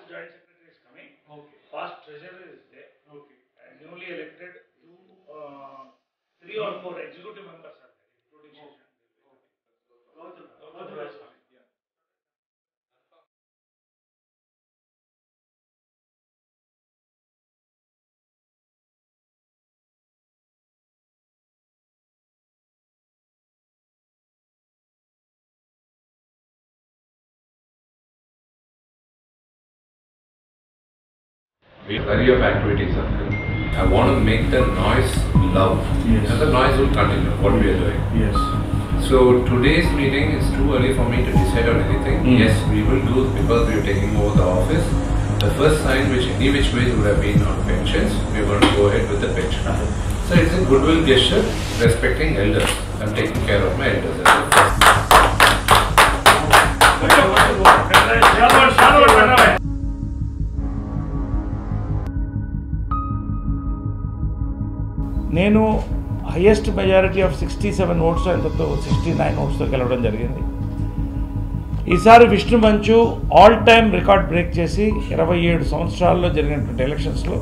joint secretary is coming. Okay. First treasurer is there. Okay. And newly elected 3 or 4 executive members are there, including Shashank. Value of activities are there. I want to make the noise loud. Yes. And the noise will continue, what we are doing. Yes. So today's meeting is too early for me to decide on anything. Yes, we will do, because we are taking over the office. The first sign, which any which ways would have been on pensions, we are going to go ahead with the pension. So it's a goodwill gesture respecting elders. I'm taking care of my elders. నేను highest majority of 67 oats ఎంతతో 69 ఓట్స్తో గెలవడం జరిగింది. ఈసారి విష్ణు మంచు all time record break చేసి 27 సంవత్సరాల్లో జరిగినటువంటి ఎలక్షన్స్లో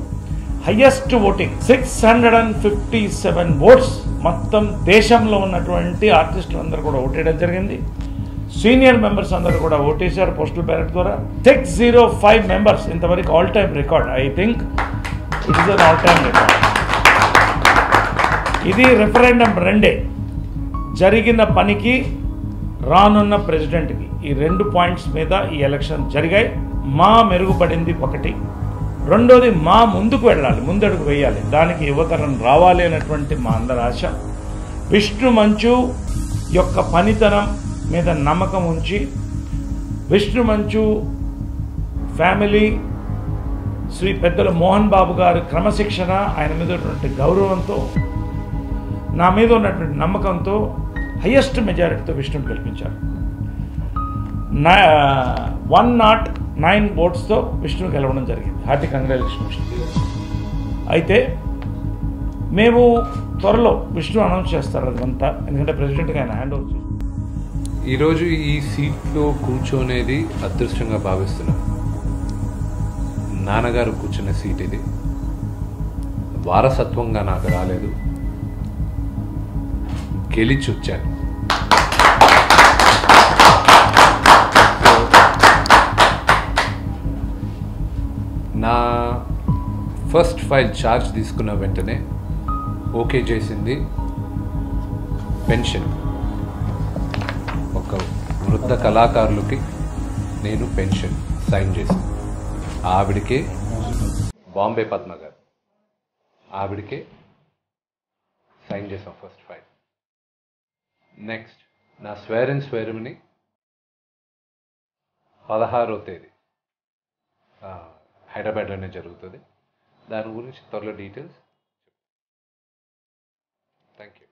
highest voting 657 oats మొత్తం దేశంలో ఉన్నటువంటి ఆర్టిస్టులు అందరూ కూడా ఓటేయడం జరిగింది. సీనియర్ మెంబర్స్ అందరూ కూడా ఓటేశారు పోస్టల్ బ్యాలెట్ ద్వారా. 605 మెంబర్స్ ఇంతవరకు all time record. I think it is an all time record. ఇది రెఫరెండం రెండే. జరిగిన పనికి రానున్న ప్రెసిడెంట్కి ఈ 2 పాయింట్స్ మీద ఈ ఎలక్షన్ జరిగాయి. మా మెరుగుపడింది ఒకటి, రెండోది మా ముందుకు వెళ్ళాలి, ముందడుగు వేయాలి, దానికి యువతరం రావాలి అనేటువంటి మా అందరి ఆశ. విష్ణు మంచు యొక్క పనితనం మీద నమ్మకం ఉంచి, విష్ణు మంచు ఫ్యామిలీ శ్రీ పెద్దల మోహన్ బాబు గారి క్రమశిక్షణ, ఆయన మీద ఉన్నటువంటి గౌరవంతో, నా మీద ఉన్నటువంటి నమ్మకంతో హైయెస్ట్ మెజారిటీతో విష్ణుని గెలిపించారు. 109 ఓట్స్తో విష్ణు గెలవడం జరిగింది. Hearty congratulation Vishnu. అయితే మేము త్వరలో విష్ణు అనౌన్స్ చేస్తారు అదంతా, ఎందుకంటే ప్రెసిడెంట్గా ఆయన హ్యాండ్ ఓవర్ చేస్తారు. ఈరోజు ఈ సీట్లో కూర్చోనేది అదృష్టంగా భావిస్తున్నాను. నాన్నగారు కూర్చున్న సీట్ ఇది. వారసత్వంగా నాకు రాలేదు, గెలిచి వచ్చాను. నా ఫస్ట్ ఫైల్ ఛార్జ్ తీసుకున్న వెంటనే ఓకే చేసింది పెన్షన్. ఒక వృద్ధ కళాకారులకి నేను పెన్షన్ సైన్ చేశాను. ఆవిడకే, బాంబే పద్మ గారు, ఆవిడకే సైన్ చేసాం ఫస్ట్ ఫైల్. నెక్స్ట్ నా స్వేరమని 16వ తేదీ హైదరాబాద్లోనే జరుగుతుంది. దాని గురించి త్వరలో డీటెయిల్స్. Thank you.